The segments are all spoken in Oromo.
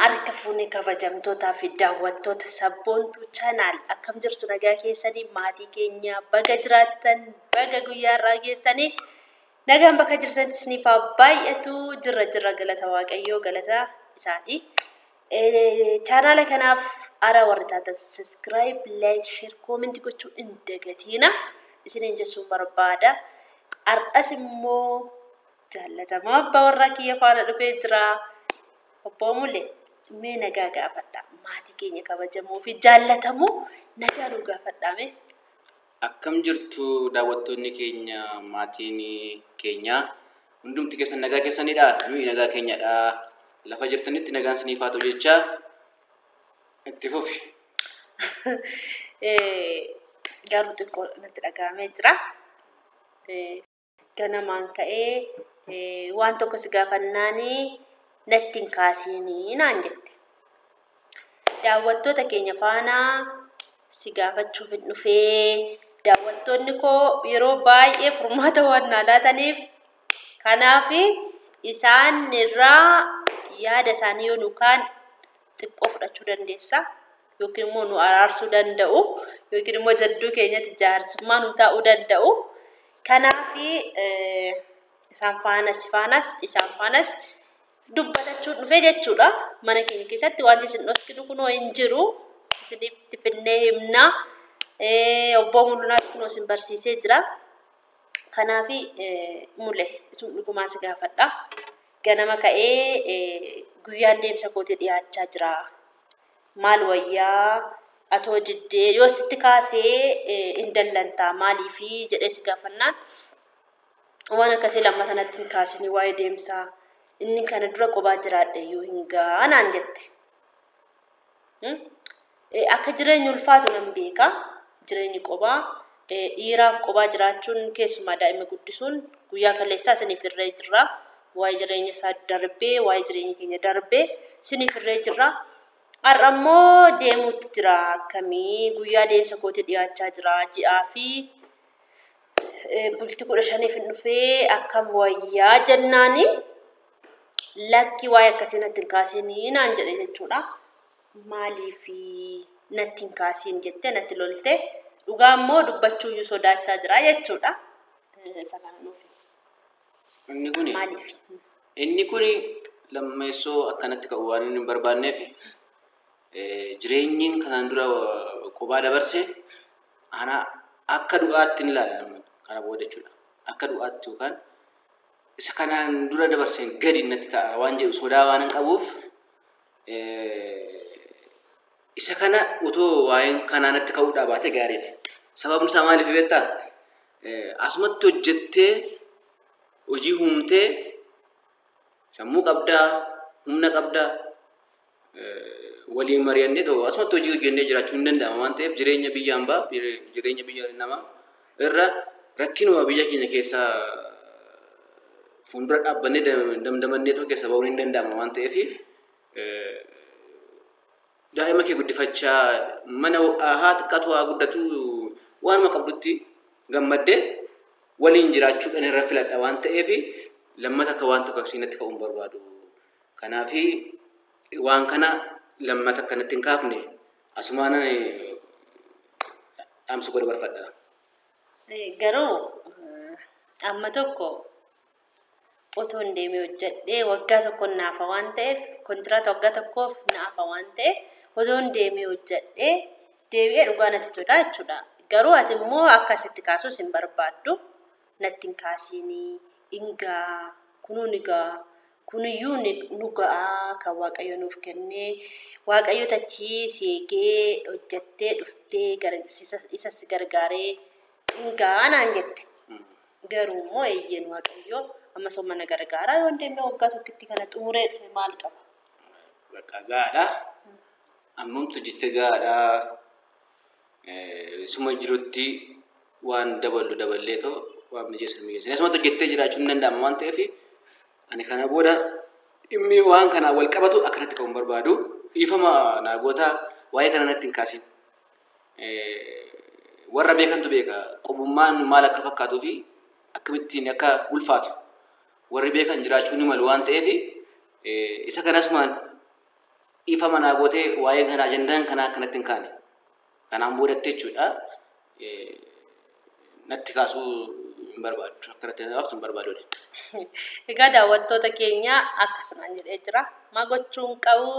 harka fuunee kabajamtootaa fi daawwattoota sabboontuu chanaal akkam jirtu nagaa keessanii maatii keenya baga jiraattan baga guyyaarraa geessanii nagaan bakka jirtan isiniif baay'atu jirra galata waaqayyoo galata isaati. Chanaala kanaaf ara warri taatan subscribe like share comment gochuu hin dagatina isiniin jechuun barbaada. Har'as immoo jaallatamaa abbaa warraa kiyya faana dhufee jira. Obbo Mule mee nagaa gaafadha maatii keenya kabajamoo fi jaallatamoo nagaa nu gaafadhaame. Akkam jirtu daawwattoonni keenya maatiin keenya hundumti keessan nagaa keessanidha. Nuyi nagaa keenyadha. Lafa jirtanitti nagaan isiniif haa ta'u jecha itti fufi. Garuu xiqqoo natti dhaga'amee jira. Ganamaan ka'ee waan tokko si gaafannaanii natti hin kaasiinii naan jette. Daawwattoota keenya faana si gaafachuuf hin dhufee daawwattoonni koo yeroo baay'ee furmaata waan naa laataniif kanaaf isaan irraa yaada isaanii yoo nu kaan xiqqoo fudhachuu dandeessa yookiin immoo nu araarsuu danda'u yookiin immoo jadduu keenyatti jaarsummaa nu taa'uu danda'u. Kanaaf isaan faanas dubbatachuun dhufee jechuudha. Mana keenya keessatti wanti isin dhoskinu kunoo hin jiru. Isiniif tifinnee himna. Obbo Mulunaas kunoo isin barsiisee jira. Kanaaf Mule isin dhugumaa si gaafadha. Ganama ka'ee guyyaan deemsa kootii dhiyaachaa jira. Maal wayyaa atoo diddee yoo sitti kaasee hin dallantaa maaliifi jedhee si gaafannaan waan akkasii lammata natti hin kaasinii waa'ee deemsaa. Inni kana dura qobaa jiraadhe yoo hin gaanaan jette. Akka jireenyi ulfaatu nan beeka. Jireenyi qobaa dhiiraaf qobaa jiraachuun keessumaa daa'ima guddisuun guyyaa kaleessaa isiniif irree jirra. Waa'ee jireenya isaa darbee waa'ee jireenya keenya darbee isiniif irree jirra. Har'a immoo deemuutti jira akkamii guyyaa deemsa kootii dhiyaachaa jira ji'aa fi bultii 15 hin dhufee akkam wayyaa jennaanii. Lakki waa'ee akkasii natti hin kaasiin naan jedhe jechuudha. Maaliif natti hin kaasiin jettee natti lolte dhugaa immoo dubbachuu iyyuu sodaachaa jira jechuudha. Isa kana nuuf. Inni kuni lammeessoo akkanatti ka'u waan hin barbaanneef jireenyiin kanaan dura qobaa dabarse ana akka du'aatti hin ilaalan kana booda jechuudha. Akka du'aatti yookaan isa kanaan dura dabarseen gadi natti ta'a waan jedhu sodaa waan hin qabuuf isa kana utoo waa'een kanaa natti ka'uudhaa baate gaariidha. Sababni isaa maaliif beektaa? Asumatti hojjettee hojii humtee sammuu qabdaa humna qabdaa waliin mari'annee ta'u asumatti hojii hojjennee jiraachuu hin danda'ama waan ta'eef jireenya biyya hambaa jireenya biyya namaa irra rakkinuma biyya keenya keessaa fuuldura dhaabbannee damdamannee tokko keessa ba'uun hin danda'ama waan ta'eef daa'ima kee guddifachaa mana haa xiqqaatu haa guddatu waanuma qabdutti gammaddee waliin jiraachuudhaan irra filadha waan ta'eef lammata akka waan tokko aksinatti ka'uun barbaadu. Kanaaf waan kana lammata akkanatti hin kaafne asumaan dhaamsa godha barfadha. Garuu amma tokko otoo hin deemee hojjedhee waggaa tokko naafa waan ta'eef kontiraata waggaa tokkoof naafa waan ta'eef otoo hin deemee hojjedhee deebi'ee dhugaa natti tola jechuudha. Garuu ati immoo akkasitti kaasuus hin barbaaddu natti hin kaasiinii ingaa kunuun egaa kuniyyuu nu ga'a kan Waaqayyo nuuf kennee Waaqayyo tachii seekee hojjettee dhuftee isa si gargaaree ingaa naan jette. Garuu immoo eeyyeen Waaqayyo amma somma na gargaara yoo deemee waggaa tokkitti kana xumuree dhufe maal qaba? Bakka gaadha. Ammamtu jettee gaadha. Suma jirutti waan daballee ta'u waan mijeessu. Asumatti hojjettee jiraachuu hin danda'amu waan ta'eef ani kana booda dhimmi waan kana wal qabatu akkanatti ka'uun barbaadu. Dhiifama naagoota waa'ee kana natti hin kaasin. Warra beekantu beeka qobummaan maal akka fakkaatuu fi akkamittiin akka ulfaatu warri beekan jiraachuu ni malu waan ta'eef isa kanasumaan ifa manaa gootee waa'ee kana ajandaan kana akkanatti hin kaane. Kanaan boodatte jechuudha. Natti kaasuu hin barbaadu. Akkanatti naafsu hin barbaadu. Egaa daawwattoota keenya akkasumaan jedhee jira. Maa gochuun qabu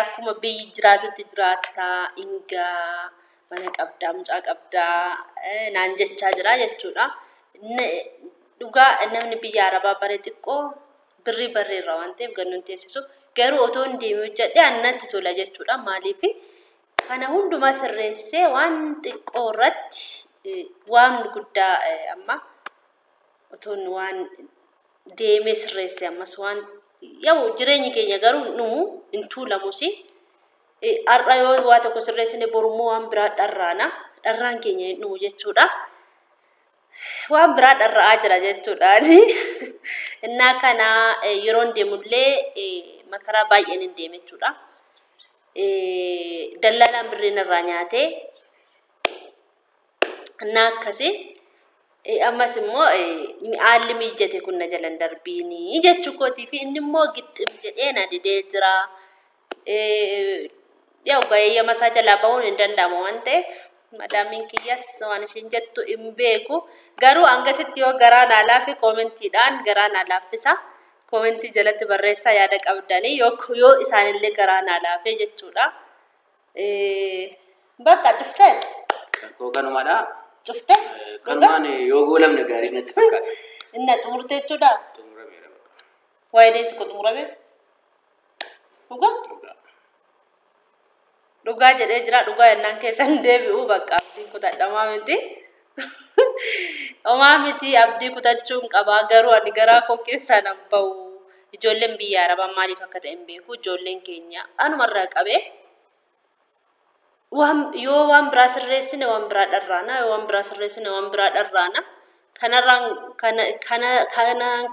akkuma biyyi jiraatutti jiraata ingaa mana qabdaa mucaa qabdaa naan jechaa jira jechuudha. Dhugaa namni biyya Arabaa bare xiqqoo birrii barreerra waan ta'eef gannuun teessisu garuu otoo hin deemee hojjedhee annatti tola jechuudha. Maaliif kana hundumaa sirreessee waan xiqqoo irratti waan guddaa amma otoo waan deemee sirreessee ammas waan yoo jireenyi keenya garuu nu hin tuulamusi. Har'a yoo waa tokko sirreessine borummoo waan biraa dharraan keenya hin dhumu jechuudha. Waan biraa dharraa jira jechuudha. Innaa kana yeroo deemullee makaraa baay'een hin deeme jechuudha. Dallaalaan birriin irraa nyaatee innaa akkasii ammas immoo haalli miijjate kun na jalan darbiini jechuu kootii fi inni immoo gixxim jedhee na didee jira. Yaa ga'ee masaa jalaa ba'uun hin danda'amu waan ta'eef madaamin kiyyas waan ishiin jettu hin beeku. Garuu hangasitti yoo garaa naa laafi koomentiidhaan garaa naa laaffisa. Koomentii jalatti barreessaa yaada qabdanii yoo isaanillee garaa naa laafee jechuudha. Bakka cuftee? Kanumaadha. Cuftee? Kanumaan yoo goolamne gaarii natti fakkaata. Inni xumurtee jechuudha? Xumurameera bakka. Waa'ee deemsi kun xumurame? Dhugaa? Dhugaa jedhee jira. Dhugaa yennaan keessan deebi'uu bakka abdii kutadhamaa miti. Homaa miti abdii kutachuun qabaa garuu ani garaa koo keessaa nan bahu. Ijoolleen biyya Arabaa maaliif akka ta'e hin beeku. Ijoolleen keenya anumarraa qabee yoo waan biraa sirreessine waan biraa dharraana yoo waan biraa sirreessine waan biraa dharraana. Kanarraan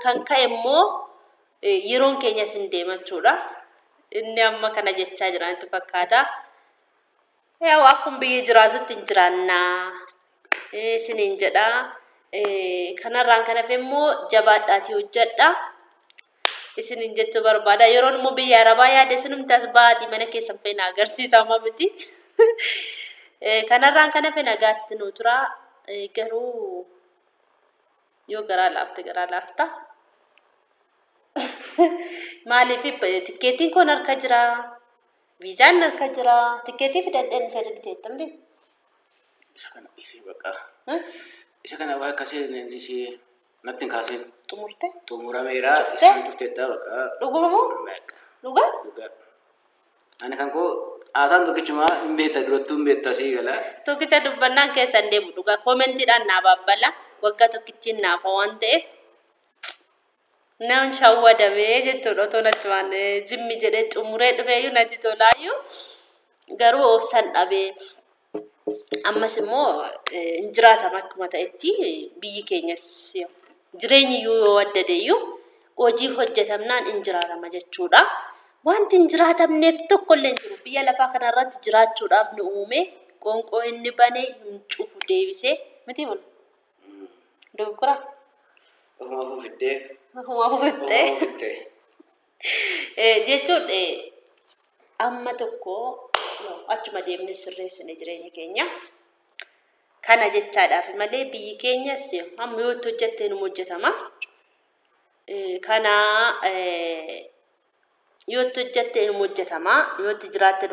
kan ka'e immoo yeroon keenyas hin deemachuudha. Inni amma kana jechaa jiranitti fakkaata. Yaa akkuma biyya jiraatutti hin jiraannaa. Isiniin jedha. Kanarraan kan hafe immoo jabaadhaatii hojjedha. Isiniin jechuu barbaada. Yeroon immoo biyya Arabaa yaade sunumtaas baatii mana keessan feena agarsiisa amma miti. Kanarraan kan hafe nagaatti nu tura. Garuu yoo garaa laafta. Maaliif tikkeetiin kun harka jira. Viizaan harka jira. Tikkeetii fidadheen fedhiteettamti. Isa kana isii bakka. Isa kana waa akkasii isii natti hin kaaseen. Xumurte? Xumurameera. Isaan dhufteetta bakka. Dhugumamoo? Dhugaa? Dhugaa. Ani kan koo haasaan tokkichuma hin beekta durattuu hin beekta sii gala. Tokkicha dubbannaan keessan deemu dhugaa. Koomentiidhaan naa baabbala. Waggaa tokkittiin naafa waan ta'eef. Naan shawwadamee jechuudha otoo nachumaan jimmi jedhee xumuree dhufeeyyuu natti tolaayyuu garuu obsan dhabee ammas immoo hin jiraatama akkuma ta'etti biyyi keenyas jireenyi yoo addadeeyyuu hojii hojjetamnaan hin jiraatama jechuudha. Wanti hin jiraatamneef tokkollee hin jiru biyya lafaa kanarratti jiraachuudhaaf nu uume qoonqoo inni bane hin cufu deebisee miti mun dogoggora. Ofuma fiddee. Jechuun amma tokko achuma deemnee sirreessine jireenya keenya. Kana jechaadhaaf malee biyyi keenyas amma yoo itti hojjettee nu hojjetama. Kana yoo itti hojjettee nu hojjetama. Yoo itti jiraatte